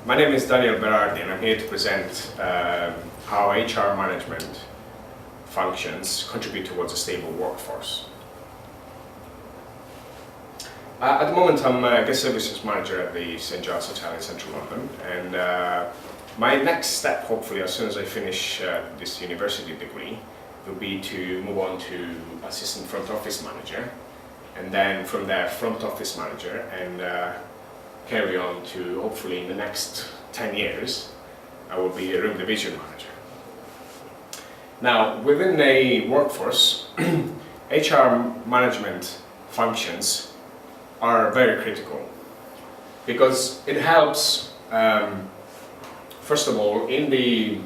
My name is Daniel Berardi and I'm here to present how HR management functions contribute towards a stable workforce. At the moment I'm a guest services manager at the St. Giles Hotel in central London, and my next step, hopefully as soon as I finish this university degree, will be to move on to assistant front office manager, and then from there front office manager, and carry on to hopefully in the next 10 years I will be a room division manager. Now, within a workforce, HR management functions are very critical because it helps, first of all, in the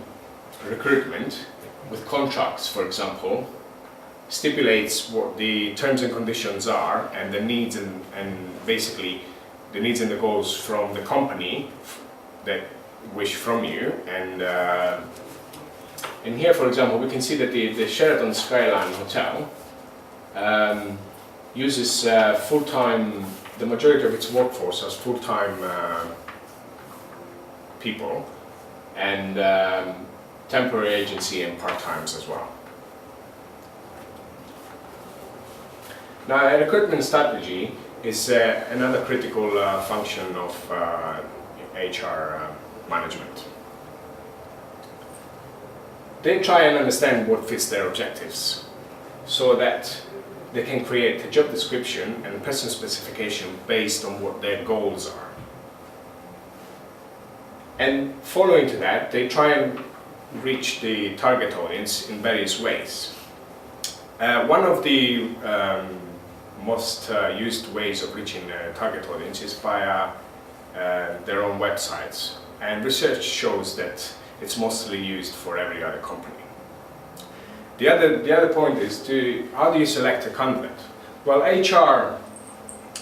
recruitment with contracts, for example, stipulates what the terms and conditions are and the needs and basically the needs and the goals from the company that wish from you. And in here, for example, we can see that the Sheraton Skyline Hotel uses full-time, the majority of its workforce as full-time people, and temporary agency and part-times as well. Now, a recruitment strategy is another critical function of HR management. They try and understand what fits their objectives so that they can create a job description and person specification based on what their goals are. And following to that, they try and reach the target audience in various ways. One of the most used ways of reaching a target audience is via their own websites, and research shows that it's mostly used for every other company. The other point is how do you select a candidate? Well, HR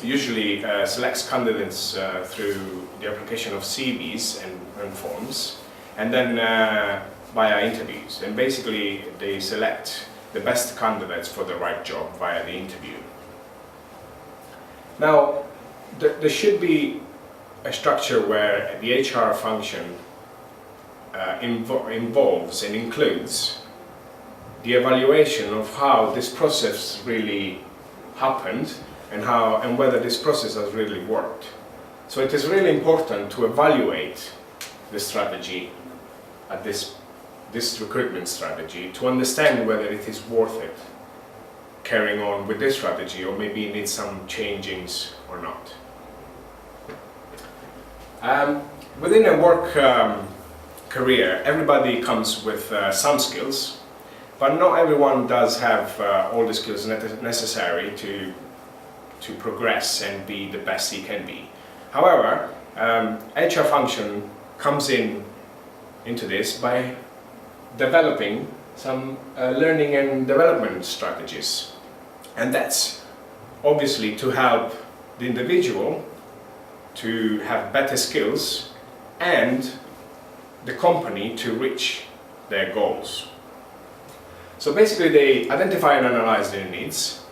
usually selects candidates through the application of CVs and forms, and then via interviews, and basically they select the best candidates for the right job via the interview. Now, there should be a structure where the HR function involves and includes the evaluation of how this process really happened and whether this process has really worked. So it is really important to evaluate the strategy at this recruitment strategy to understand whether it is worth it carrying on with this strategy, or maybe it needs some changings or not. Within a work career, everybody comes with some skills, but not everyone does have all the skills necessary to progress and be the best he can be. However, HR function comes into this by developing some learning and development strategies, and that's obviously to help the individual to have better skills and the company to reach their goals. So basically they identify and analyze their needs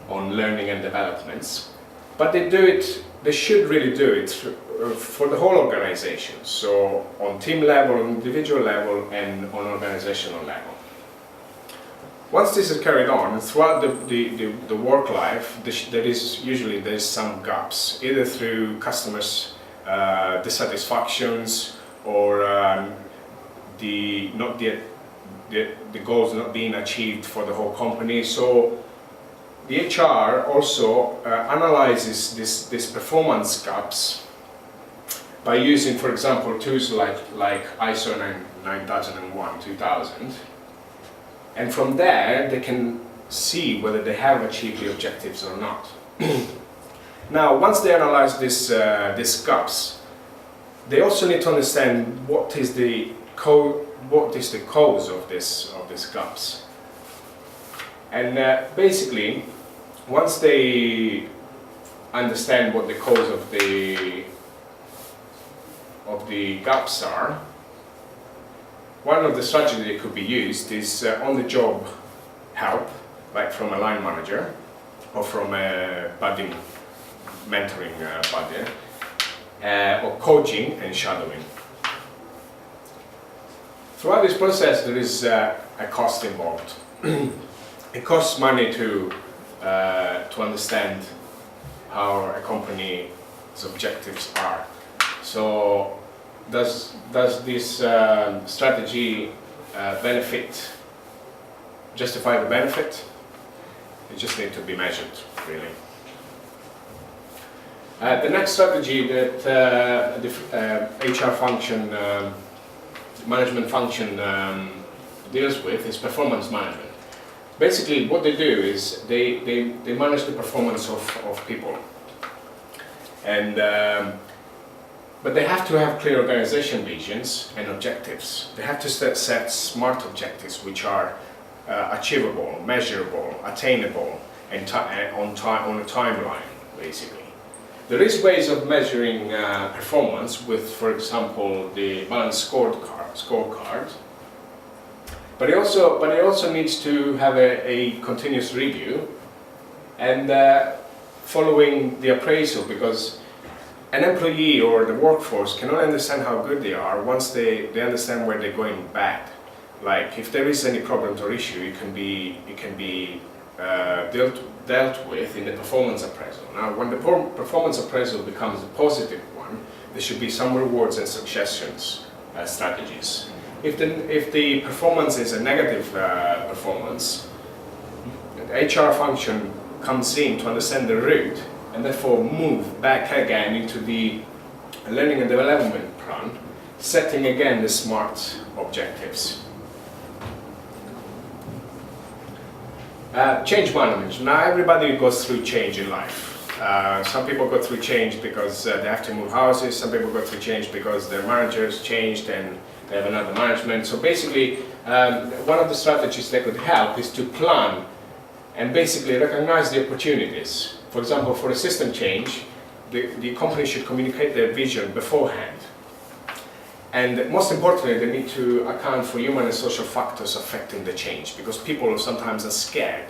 on learning and developments, but they should really do it for the whole organization, so on team level, on individual level, and on organizational level. Once this is carried on throughout the work life, there's some gaps, either through customers' dissatisfactions or the goals not being achieved for the whole company. So the HR also analyzes this performance gaps by using, for example, tools like ISO 9001-2000, and from there they can see whether they have achieved the objectives or not. Now, once they analyze these gaps, they also need to understand what is the cause of these gaps. And basically, once they understand what the cause of the gaps are, one of the strategies that could be used is on-the-job help, like from a line manager or from a budding mentoring buddy, or coaching and shadowing. Throughout this process there is a cost involved. It costs money to understand how a company's objectives are. So does this strategy justify the benefit? It just needs to be measured, really. The next strategy that the HR function, management function deals with is performance management. Basically what they do is they manage the performance of people. And but they have to have clear organization visions and objectives. They have to set smart objectives which are achievable, measurable, attainable, and on a timeline, basically. There is ways of measuring performance with, for example, the balanced scorecard. But it also needs to have a continuous review and following the appraisal, because an employee or the workforce cannot understand how good they are once they understand where they're going bad. Like if there is any problem or issue, it can be dealt with in the performance appraisal. Now, when the performance appraisal becomes a positive one, there should be some rewards and suggestions strategies. If the performance is a negative performance, the HR function comes in to understand the root and therefore move back again into the learning and development plan, setting again the SMART objectives. Change management. Now everybody goes through change in life. Some people go through change because they have to move houses, some people go through change because their managers changed and they have another management. So basically, one of the strategies that could help is to plan and basically recognize the opportunities. For example, for a system change, the company should communicate their vision beforehand. And most importantly, they need to account for human and social factors affecting the change, because people sometimes are scared.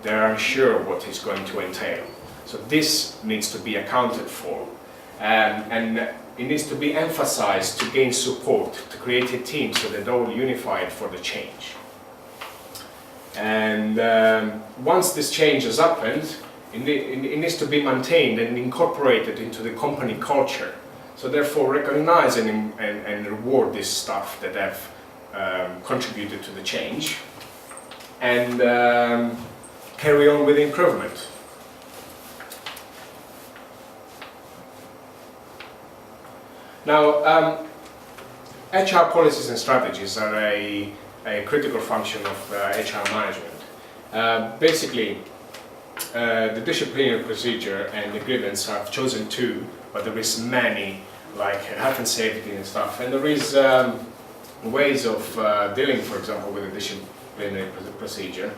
They're unsure what it's going to entail. So this needs to be accounted for. And it needs to be emphasized to gain support, to create a team so they're all unified for the change. And once this change has happened, it needs to be maintained and incorporated into the company culture. So therefore recognize and reward this stuff that have contributed to the change, and carry on with improvement. Now, HR policies and strategies are a critical function of HR management. Basically, the disciplinary procedure and the grievance have chosen two, but there is many, like health and safety and stuff. And there is ways of dealing, for example, with a disciplinary procedure.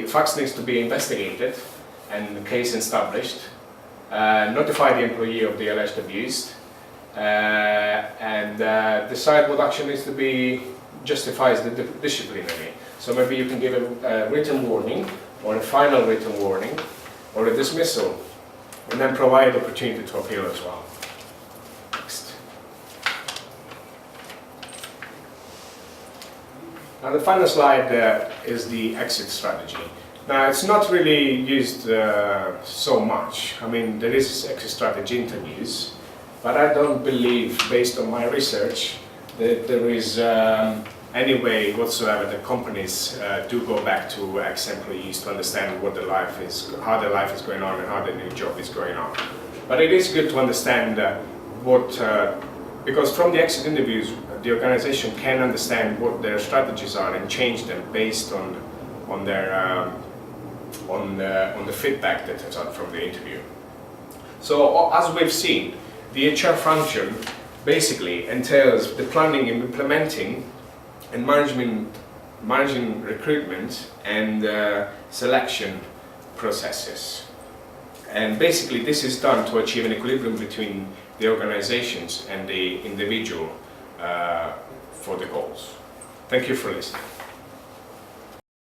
Facts needs to be investigated and the case established, notify the employee of the alleged abuse, and decide what action needs to be justifies the disciplinary. So maybe you can give a written warning, or a final written warning, or a dismissal, and then provide opportunity to appeal as well. Next. Now the final slide is the exit strategy. Now it's not really used so much. I mean, there is exit strategy interviews, but I don't believe, based on my research, that there is any way whatsoever that companies do go back to ex-employees to understand what their life is, how their life is going on and how their new job is going on. But it is good to understand because from the exit interviews, the organization can understand what their strategies are and change them based on the feedback that is out from the interview. So as we've seen, the HR function basically entails the planning and implementing and managing recruitment and selection processes. And basically this is done to achieve an equilibrium between the organizations and the individual for the goals. Thank you for listening.